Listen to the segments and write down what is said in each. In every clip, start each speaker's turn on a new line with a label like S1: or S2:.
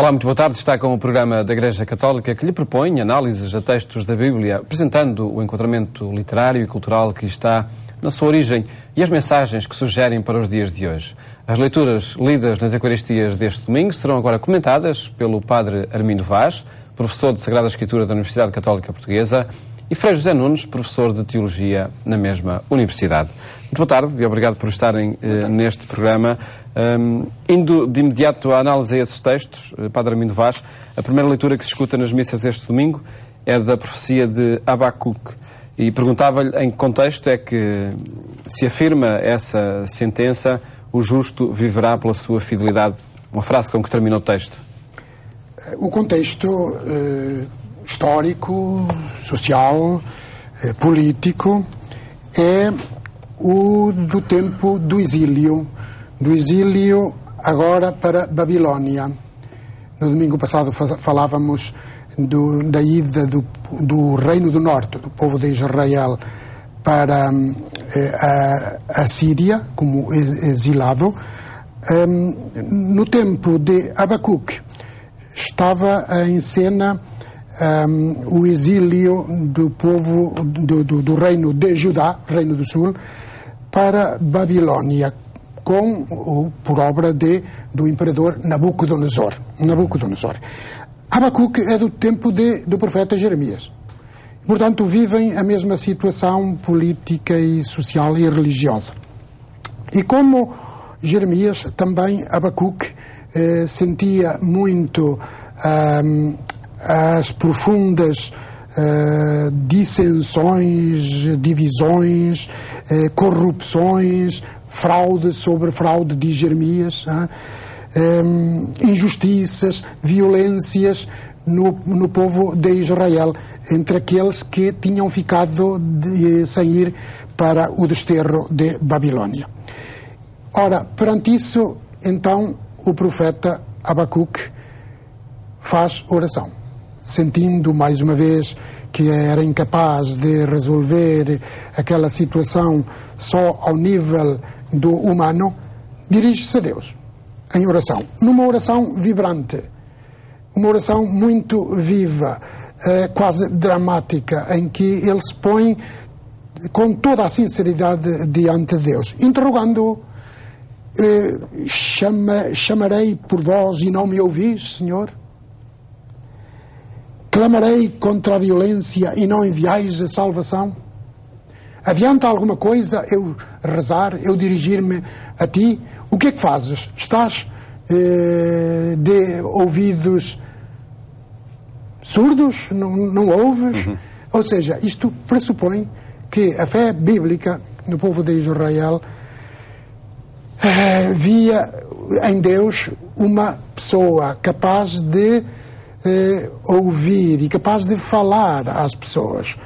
S1: Olá, muito boa tarde. Está com o programa da Igreja Católica que lhe propõe análises a textos da Bíblia, apresentando o enquadramento literário e cultural que está na sua origem e as mensagens que sugerem para os dias de hoje. As leituras lidas nas Eucaristias deste domingo serão agora comentadas pelo Padre Armindo Vaz, professor de Sagrada Escritura da Universidade Católica Portuguesa, e Frei José Nunes, professor de Teologia na mesma Universidade. Muito boa tarde e obrigado por estarem neste programa. Indo de imediato à análise a esses textos, Padre Armindo Vaz, a primeira leitura que se escuta nas missas deste domingo é da profecia de Abacuque. E perguntava-lhe em que contexto é que se afirma essa sentença: o justo viverá pela sua fidelidade. Uma frase com que termina o texto.
S2: O contexto histórico, social, político é o do tempo do exílio agora para Babilónia. No domingo passado falávamos da ida do Reino do Norte, do povo de Israel, para a Síria como exilado. No tempo de Abacuque estava em cena o exílio do povo do reino de Judá, Reino do Sul, para Babilónia, por obra do imperador Nabucodonosor. Abacuque é do tempo do profeta Jeremias. Portanto, vivem a mesma situação política e social e religiosa. E como Jeremias, também Abacuque sentia muito as profundas dissensões, divisões, corrupções, fraude sobre fraude de Jeremias, injustiças, violências no povo de Israel, entre aqueles que tinham ficado sem ir para o desterro de Babilónia. Ora, perante isso, então, o profeta Abacuque faz oração, sentindo mais uma vez que era incapaz de resolver aquela situação só ao nível do humano, dirige-se a Deus em oração, numa oração vibrante, uma oração muito viva, quase dramática, em que ele se põe com toda a sinceridade diante de Deus, interrogando-o: chamarei por vós e não me ouvis, Senhor? Clamarei contra a violência e não enviais a salvação? Adianta alguma coisa eu rezar, eu dirigir-me a ti? O que é que fazes? Estás de ouvidos surdos? Não ouves? Ou seja, isto pressupõe que a fé bíblica no povo de Israel via em Deus uma pessoa capaz de ouvir e capaz de falar às pessoas,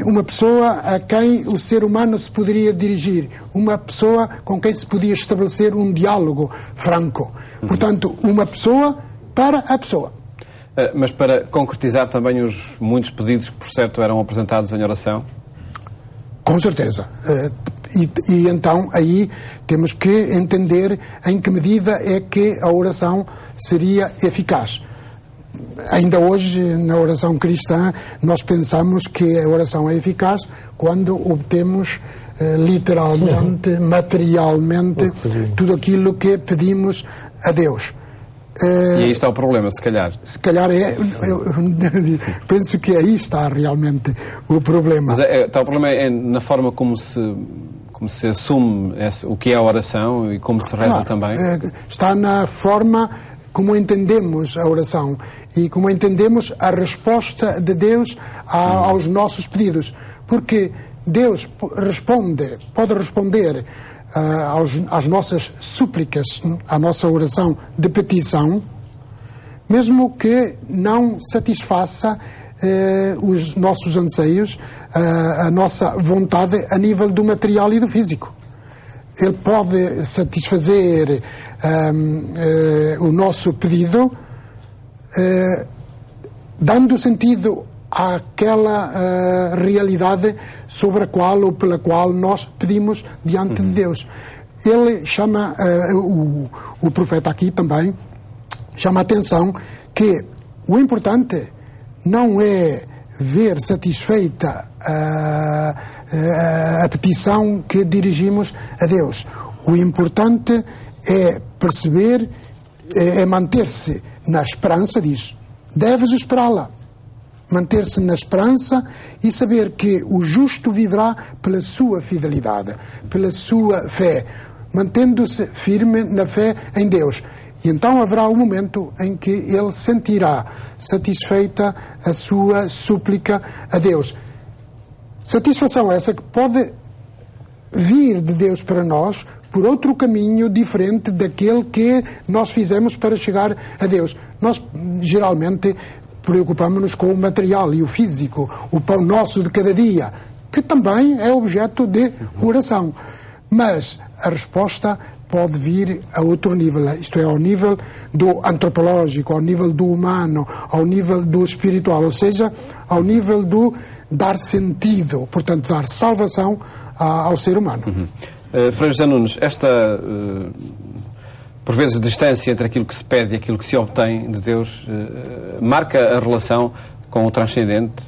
S2: uma pessoa a quem o ser humano se poderia dirigir, uma pessoa com quem se podia estabelecer um diálogo franco. Portanto, uma pessoa para a pessoa.
S1: Mas para concretizar também os muitos pedidos que, por certo, eram apresentados em oração?
S2: Com certeza. E então aí temos que entender em que medida é que a oração seria eficaz. Ainda hoje, na oração cristã, nós pensamos que a oração é eficaz quando obtemos literalmente, materialmente, tudo aquilo que pedimos a Deus.
S1: E aí está o problema, se calhar.
S2: Se calhar eu penso que aí está realmente o problema.
S1: Mas o problema é na forma como se assume o que é a oração e como se reza também?
S2: Está na forma como entendemos a oração e como entendemos a resposta de Deus aos nossos pedidos. Porque Deus pode responder às nossas súplicas, à nossa oração de petição, mesmo que não satisfaça os nossos anseios, a nossa vontade a nível do material e do físico. Ele pode satisfazer o nosso pedido dando sentido àquela realidade sobre a qual ou pela qual nós pedimos diante de Deus. Ele chama, o profeta aqui também chama a atenção que o importante não é ver satisfeita a petição que dirigimos a Deus. O importante é perceber, é manter-se na esperança disso. Deves esperá-la. Manter-se na esperança e saber que o justo viverá pela sua fidelidade, pela sua fé, mantendo-se firme na fé em Deus. E então haverá um momento em que ele sentirá satisfeita a sua súplica a Deus. Satisfação essa que pode vir de Deus para nós por outro caminho diferente daquele que nós fizemos para chegar a Deus. Nós, geralmente, preocupamos-nos com o material e o físico, o pão nosso de cada dia, que também é objeto de oração. Mas a resposta pode vir a outro nível, isto é, ao nível do antropológico, ao nível do humano, ao nível do espiritual, ou seja, ao nível do dar sentido, portanto, dar salvação ao ser humano.
S1: Frei José Nunes, esta, por vezes, distância entre aquilo que se pede e aquilo que se obtém de Deus marca a relação com o transcendente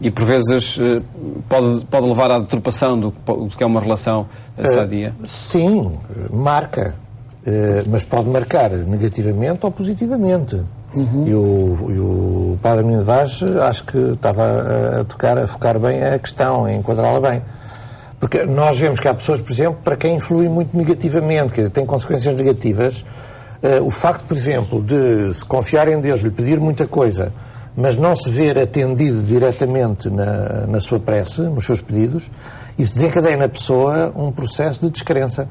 S1: e, por vezes, pode levar à deturpação do que é uma relação sadia?
S3: Sim, marca. Mas pode marcar negativamente ou positivamente. E o Padre Menino Vaz acho que estava a focar bem a questão, a enquadrá-la bem. Porque nós vemos que há pessoas, por exemplo, para quem influi muito negativamente, quer dizer, tem consequências negativas. O facto, por exemplo, de se confiar em Deus, lhe pedir muita coisa, mas não se ver atendido diretamente na sua prece, nos seus pedidos, isso desencadeia na pessoa um processo de descrença,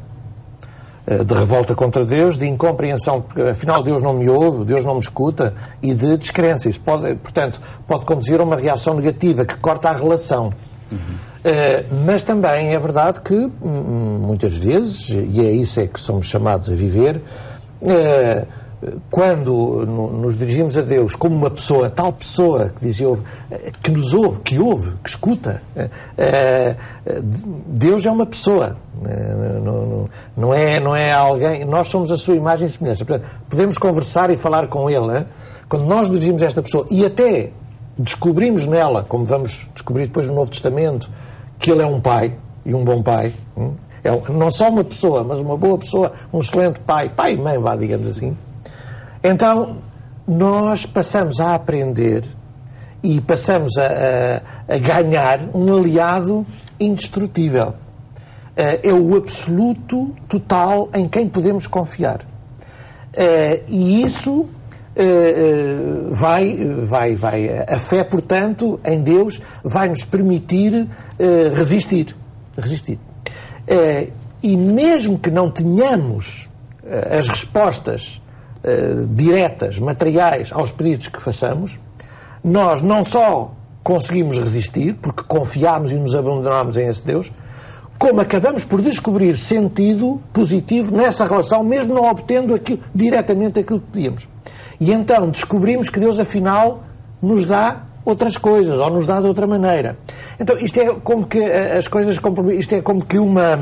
S3: de revolta contra Deus, de incompreensão, porque afinal Deus não me ouve, Deus não me escuta, e de descrença. Isso pode, portanto, pode conduzir a uma reação negativa que corta a relação. Mas também é verdade que muitas vezes, e é isso é que somos chamados a viver, quando nos dirigimos a Deus como uma pessoa, tal pessoa que diz que nos ouve, que escuta, Deus é uma pessoa, não é alguém, nós somos a sua imagem e semelhança. Portanto, podemos conversar e falar com Ele, quando nós dirigimos a esta pessoa e até descobrimos nela, como vamos descobrir depois no Novo Testamento, que Ele é um pai e um bom pai. É não só uma pessoa, mas uma boa pessoa, um excelente pai e mãe, digamos assim. Então, nós passamos a aprender e passamos a ganhar um aliado indestrutível. É o absoluto, total, em quem podemos confiar. E isso a fé, portanto, em Deus, vai nos permitir resistir. E mesmo que não tenhamos as respostas diretas, materiais, aos pedidos que façamos, nós não só conseguimos resistir, porque confiamos e nos abandonamos em esse Deus, como acabamos por descobrir sentido positivo nessa relação, mesmo não obtendo diretamente aquilo que pedíamos. E então descobrimos que Deus, afinal, nos dá outras coisas, ou nos dá de outra maneira. Então, isto é como que as coisas... Isto é como que uma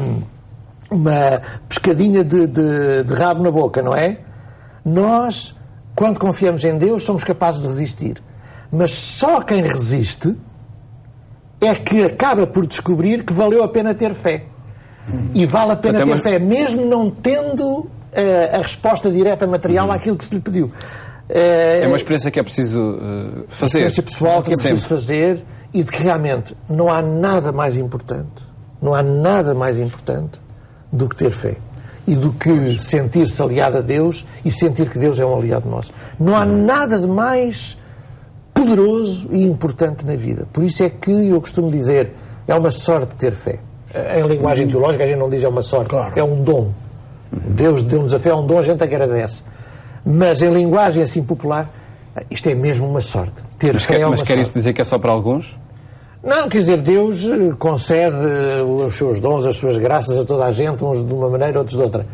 S3: pescadinha de rabo na boca, não é? Nós, quando confiamos em Deus, somos capazes de resistir. Mas só quem resiste é que acaba por descobrir que valeu a pena ter fé. E vale a pena ter fé, mesmo não tendo a resposta direta material àquilo que se lhe pediu.
S1: É uma experiência que é preciso fazer.
S3: Uma experiência pessoal que é preciso fazer e de que realmente não há nada mais importante do que ter fé. E do que sentir-se aliado a Deus e sentir que Deus é um aliado nosso. Não há nada de mais poderoso e importante na vida. Por isso é que eu costumo dizer, é uma sorte ter fé. Em linguagem teológica a gente não diz é uma sorte, claro. É um dom. Deus deu-nos a fé, é um dom, a gente agradece. Mas em linguagem assim popular, isto é mesmo uma sorte. Ter fé é uma sorte. Mas
S1: quer isso dizer que é só para alguns?
S3: Não, quer dizer, Deus concede os seus dons, as suas graças a toda a gente, uns de uma maneira, outros de outra.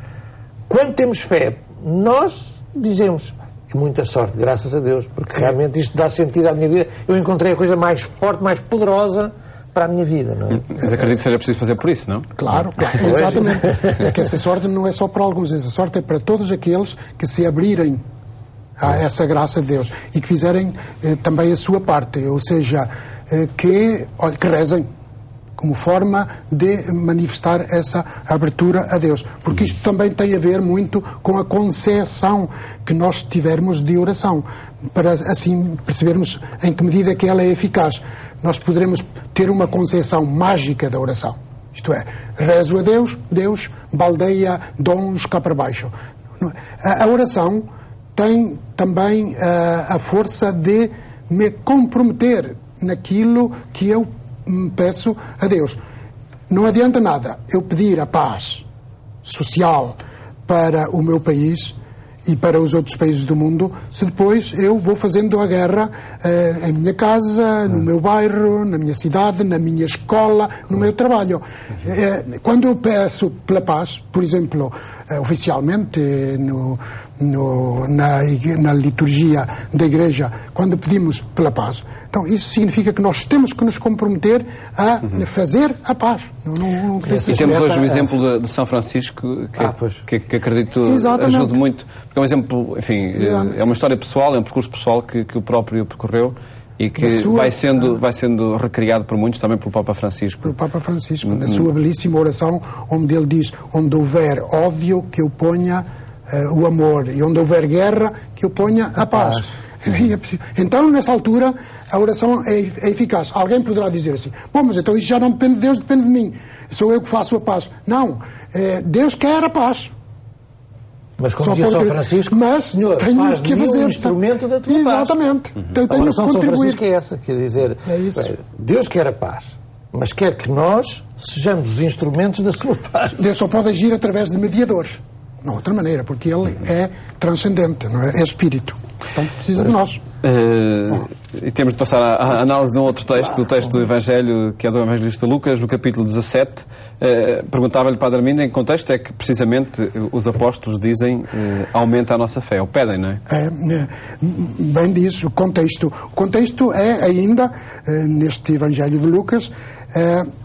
S3: Quando temos fé, nós dizemos, muita sorte, graças a Deus, porque realmente isto dá sentido à minha vida. Eu encontrei a coisa mais forte, mais poderosa para a minha vida, não é?
S1: Mas acredito que seja preciso fazer por isso, não?
S2: Claro, exatamente. É que essa sorte não é só para alguns, essa sorte é para todos aqueles que se abrirem a essa graça de Deus e que fizerem também a sua parte, ou seja, que rezem como forma de manifestar essa abertura a Deus, porque isto também tem a ver muito com a concepção que nós tivermos de oração, para assim percebermos em que medida que ela é eficaz. Nós poderemos ter uma concepção mágica da oração, isto é, rezo a Deus, Deus baldeia dons cá para baixo. A oração tem também a força de me comprometer naquilo que eu peço a Deus. Não adianta nada eu pedir a paz social para o meu país e para os outros países do mundo, se depois eu vou fazendo a guerra em minha casa, no meu bairro, na minha cidade, na minha escola, no meu trabalho. Quando eu peço pela paz, por exemplo, oficialmente na liturgia da Igreja, quando pedimos pela paz, então isso significa que nós temos que nos comprometer a fazer a paz.
S1: E temos hoje o exemplo de São Francisco, que acredito ajude muito, porque é um exemplo, enfim, é uma história pessoal, é um percurso pessoal que o próprio percorreu e que vai sendo recriado por muitos, também pelo Papa Francisco.
S2: Pelo Papa Francisco, na sua belíssima oração, onde ele diz: onde houver ódio, que eu ponha o amor, e onde houver guerra, que eu ponha a paz. Então, nessa altura, a oração é eficaz. Alguém poderá dizer assim: bom, mas então isso já não depende de Deus, depende de mim. Sou eu que faço a paz. Não, Deus quer a paz.
S3: Mas como diz São Francisco,
S2: mas
S3: Senhor,
S2: tenho que fazer
S3: um instrumento da tua paz.
S2: Exatamente. Então, tenho que
S3: contribuir. São Francisco é essa, quer dizer, Deus quer a paz, mas quer que nós sejamos os instrumentos da sua paz.
S2: Deus só pode agir através de mediadores, não outra maneira, porque ele é transcendente, não é? É espírito. Então precisa de nós.
S1: E temos de passar à análise de um outro texto, o texto do Evangelho, que é do Evangelista Lucas, no capítulo 17. Perguntava-lhe, Padre Armindo, em que contexto é que precisamente os apóstolos dizem aumenta a nossa fé, ou pedem, não é?
S2: Bem diz, o contexto é ainda, neste Evangelho de Lucas,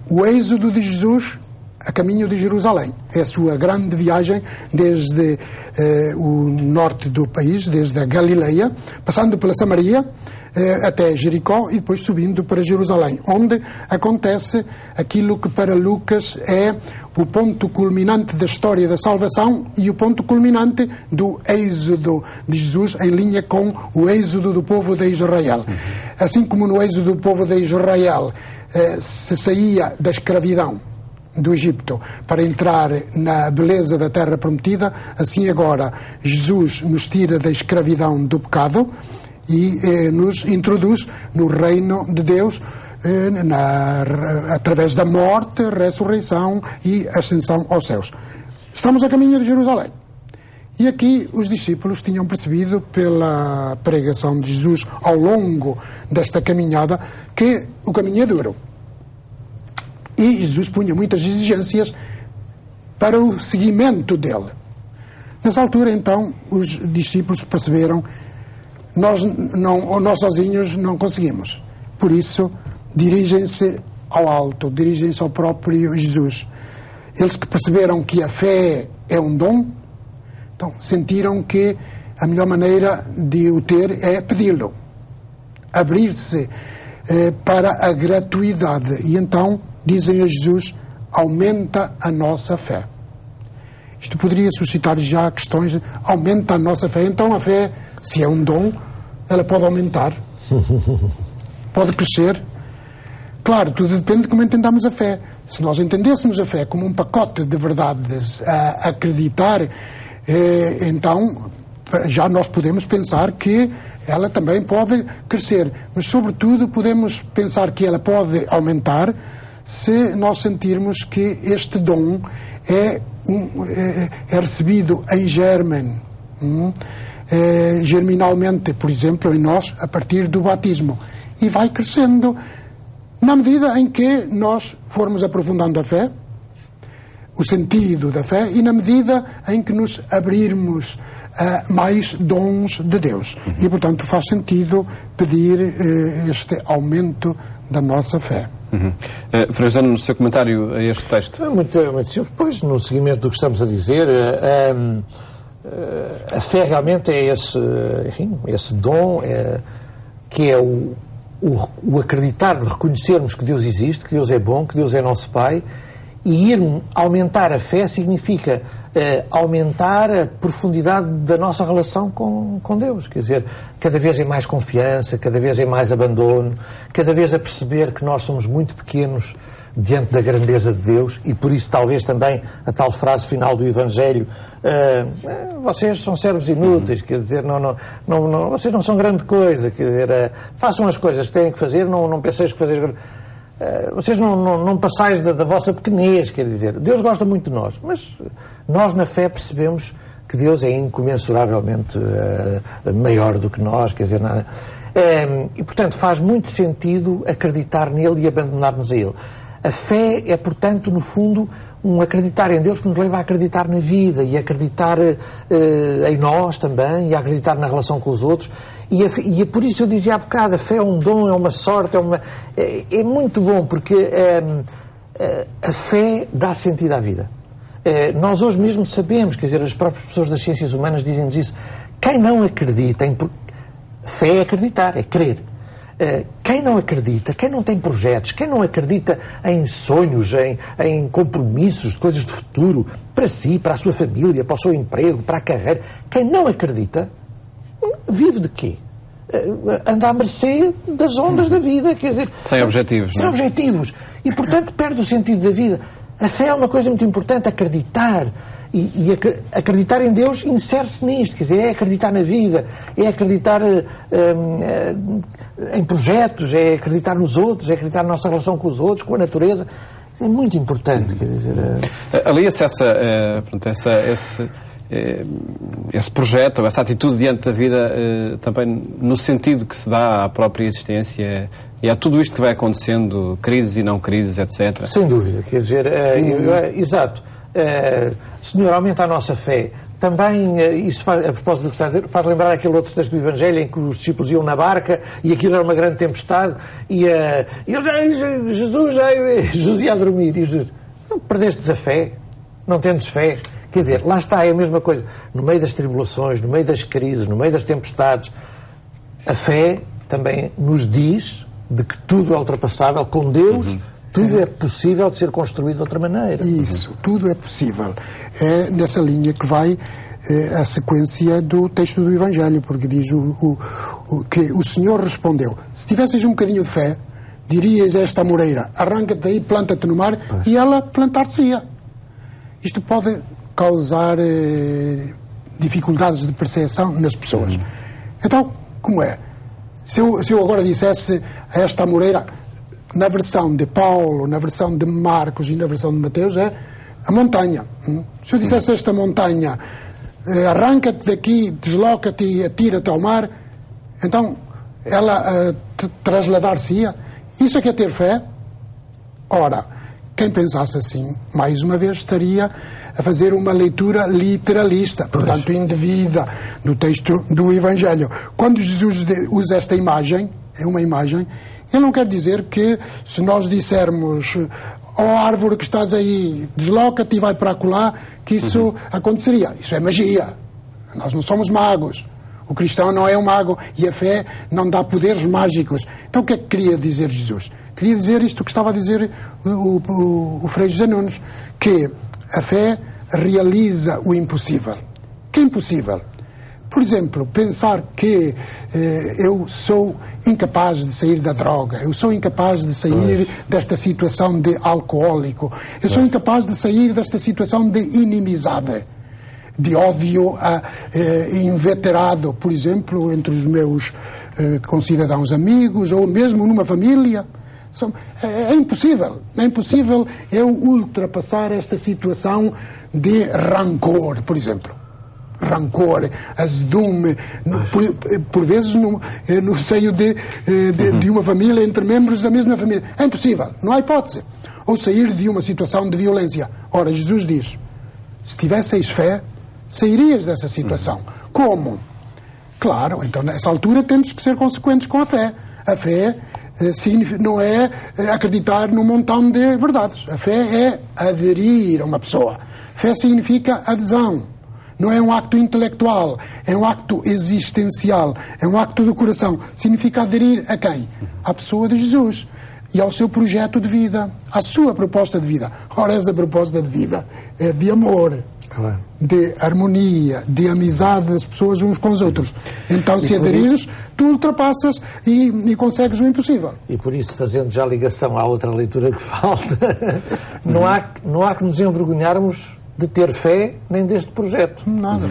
S2: o êxodo de Jesus a caminho de Jerusalém. É a sua grande viagem desde o norte do país, desde a Galileia, passando pela Samaria até Jericó e depois subindo para Jerusalém, onde acontece aquilo que para Lucas é o ponto culminante da história da salvação e o ponto culminante do êxodo de Jesus, em linha com o êxodo do povo de Israel. Assim como no êxodo do povo de Israel se saía da escravidão do Egito para entrar na beleza da terra prometida, assim agora Jesus nos tira da escravidão do pecado e nos introduz no reino de Deus através da morte, ressurreição e ascensão aos céus. Estamos a caminho de Jerusalém. E aqui os discípulos tinham percebido pela pregação de Jesus ao longo desta caminhada que o caminho é duro. E Jesus punha muitas exigências para o seguimento dele. Nessa altura, então, os discípulos perceberam: nós sozinhos não conseguimos. Por isso, dirigem-se ao alto, dirigem-se ao próprio Jesus. Eles que perceberam que a fé é um dom, então sentiram que a melhor maneira de o ter é pedi-lo, abrir-se para a gratuidade. E então dizem a Jesus: aumenta a nossa fé. Isto poderia suscitar já questões de aumenta a nossa fé. Então a fé, se é um dom, ela pode aumentar, pode crescer. Claro, tudo depende de como entendamos a fé. Se nós entendêssemos a fé como um pacote de verdades a acreditar, então já nós podemos pensar que ela também pode crescer. Mas, sobretudo, podemos pensar que ela pode aumentar se nós sentirmos que este dom é recebido em germen, germinalmente, por exemplo, em nós, a partir do batismo. E vai crescendo na medida em que nós formos aprofundando a fé, o sentido da fé, e na medida em que nos abrirmos a mais dons de Deus. E, portanto, faz sentido pedir este aumento da nossa fé.
S1: Frei, no seu comentário a este texto.
S3: Muito simples. Pois, no seguimento do que estamos a dizer, a fé realmente é esse dom que é o acreditar, reconhecermos que Deus existe, que Deus é bom, que Deus é nosso Pai, e aumentar a fé significa aumentar a profundidade da nossa relação com Deus. Quer dizer, cada vez é mais confiança, cada vez é mais abandono, cada vez a perceber que nós somos muito pequenos diante da grandeza de Deus, e por isso talvez também a tal frase final do Evangelho, vocês são servos inúteis, quer dizer, vocês não são grande coisa, quer dizer, façam as coisas que têm que fazer, não penseis que fazer... vocês não passais da vossa pequenez, quer dizer, Deus gosta muito de nós, mas nós na fé percebemos que Deus é incomensuravelmente maior do que nós, quer dizer, e portanto faz muito sentido acreditar nele e abandonar-nos a ele. A fé é, portanto, no fundo, um acreditar em Deus que nos leva a acreditar na vida e a acreditar em nós também, e a acreditar na relação com os outros. E é por isso eu dizia há bocado, a fé é um dom, é uma sorte, é muito bom, porque a fé dá sentido à vida. Nós hoje mesmo sabemos, quer dizer, as próprias pessoas das ciências humanas dizem-nos isso. Quem não acredita fé é acreditar, é crer. Quem não acredita, quem não tem projetos, quem não acredita em sonhos, em compromissos, de coisas de futuro, para si, para a sua família, para o seu emprego, para a carreira, quem não acredita, vive de quê? Anda à mercê das ondas da vida, quer dizer...
S1: Sem objetivos,
S3: sem objetivos. E, portanto, perde o sentido da vida. A fé é uma coisa muito importante, acreditar. E acreditar em Deus insere-se nisto, quer dizer, é acreditar na vida, é acreditar em projetos, é acreditar nos outros, é acreditar na nossa relação com os outros, com a natureza. É muito importante, quer dizer...
S1: Alia-se esse projeto, essa atitude diante da vida, também no sentido que se dá à própria existência e a tudo isto que vai acontecendo, crises e não crises, etc.
S3: Sem dúvida, quer dizer, exato. Senhor, aumenta a nossa fé. Também, isso faz, a propósito do que está a dizer, faz lembrar aquele outro texto do Evangelho em que os discípulos iam na barca e aquilo era uma grande tempestade e Jesus ia a dormir e Jesus, não perdestes a fé, não tendes fé. Quer dizer, lá está, é a mesma coisa. No meio das tribulações, no meio das crises, no meio das tempestades, a fé também nos diz de que tudo é ultrapassável. Com Deus, tudo é possível de ser construído de outra maneira.
S2: Isso, tudo é possível. É nessa linha que vai a sequência do texto do Evangelho, porque diz que o Senhor respondeu: se tivesses um bocadinho de fé, dirias a esta amoreira, arranca-te aí, planta-te no mar, e ela plantar-se-ia. Isto pode causar dificuldades de percepção nas pessoas. Então, como é? Se eu agora dissesse a esta amoreira, na versão de Paulo, na versão de Marcos e na versão de Mateus, é a montanha. Se eu dissesse a esta montanha, arranca-te daqui, desloca-te e atira-te ao mar, então ela trasladar-se-ia. Isso é que é ter fé? Ora, quem pensasse assim, mais uma vez, estaria a fazer uma leitura literalista, portanto indevida, do texto do Evangelho. Quando Jesus usa esta imagem, é uma imagem, ele não quer dizer que se nós dissermos árvore que estás aí, desloca-te e vai para acolá, que isso aconteceria. Isso é magia. Nós não somos magos. O cristão não é um mago e a fé não dá poderes mágicos. Então o que é que queria dizer Jesus? Queria dizer isto que estava a dizer o Frei José Nunes, que a fé realiza o impossível. Que é impossível? Por exemplo, pensar que eu sou incapaz de sair da droga, eu sou incapaz de sair desta situação de alcoólico, eu sou incapaz de sair desta situação de inimizade, de ódio inveterado, por exemplo, entre os meus concidadãos amigos ou mesmo numa família. É impossível. É impossível eu ultrapassar esta situação de rancor, por exemplo. Rancor, azedume, por vezes no seio de uma família, entre membros da mesma família. É impossível, não há hipótese. Ou sair de uma situação de violência. Ora, Jesus diz, se tivesseis fé, sairias dessa situação. Como? Claro, então nessa altura temos que ser consequentes com a fé. A fé não é acreditar num montão de verdades. A fé é aderir a uma pessoa. Fé significa adesão. não é um acto intelectual, é um acto existencial, é um acto do coração. Significa aderir a quem? À pessoa de Jesus e ao seu projeto de vida, à sua proposta de vida. Ora, essa proposta de vida é de amor, claro, de harmonia, de amizade das pessoas uns com os outros. Então, se aderires, tu ultrapassas e consegues o impossível.
S3: E por isso, fazendo já ligação à outra leitura que falta, não há que nos envergonharmos de ter fé nem deste projeto.
S2: Nada,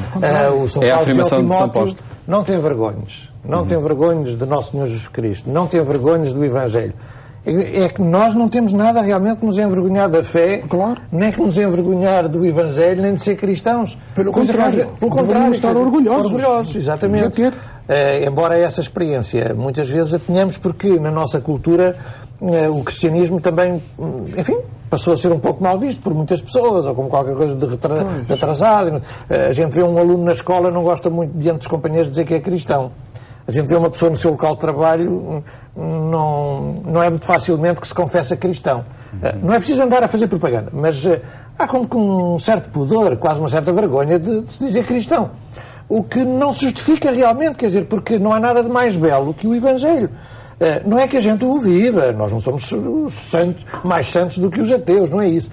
S3: o São
S1: é
S3: Paulo
S1: a afirmação de São Paulo.
S3: Não tem vergonhas. Não tem vergonhas de Nosso Senhor Jesus Cristo. Não tem vergonhas do Evangelho. É que nós não temos nada realmente que nos envergonhar da fé,
S2: claro,
S3: nem que nos envergonhar do Evangelho, nem de ser cristãos.
S2: Pelo contrário,
S3: estar orgulhosos, exatamente. Embora essa experiência muitas vezes a tenhamos, porque na nossa cultura o cristianismo também, enfim, passou a ser um pouco mal visto por muitas pessoas, ou como qualquer coisa de atrasado. A gente vê um aluno na escola, não gosta muito diante dos companheiros de dizer que é cristão. A gente vê uma pessoa no seu local de trabalho, não é muito facilmente que se confessa cristão. Não é preciso andar a fazer propaganda, mas há como que um certo pudor, quase uma certa vergonha de se dizer cristão. O que não se justifica realmente, quer dizer, porque não há nada de mais belo que o Evangelho. Não é que a gente o viva, nós não somos mais santos do que os ateus, não é isso.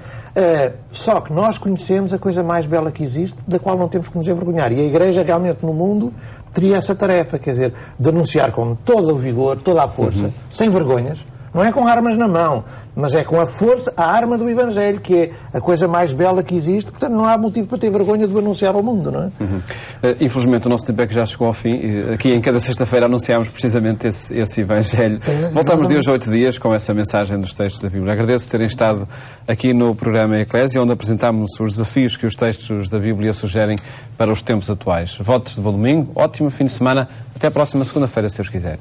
S3: Só que nós conhecemos a coisa mais bela que existe, da qual não temos que nos envergonhar. E a Igreja realmente no mundo teria essa tarefa, quer dizer, de anunciar com todo o vigor, toda a força, sem vergonhas. Não é com armas na mão, mas é com a força, a arma do Evangelho, que é a coisa mais bela que existe. Portanto, não há motivo para ter vergonha de o anunciar ao mundo, não é?
S1: Infelizmente, o nosso tempo é que já chegou ao fim. Aqui, em cada sexta-feira, anunciámos precisamente esse Evangelho. Voltamos de hoje a 8 dias com essa mensagem dos textos da Bíblia. Agradeço terem estado aqui no programa Eclésia, onde apresentámos os desafios que os textos da Bíblia sugerem para os tempos atuais. Votos de bom domingo, ótimo fim de semana. Até a próxima segunda-feira, se Deus quiser.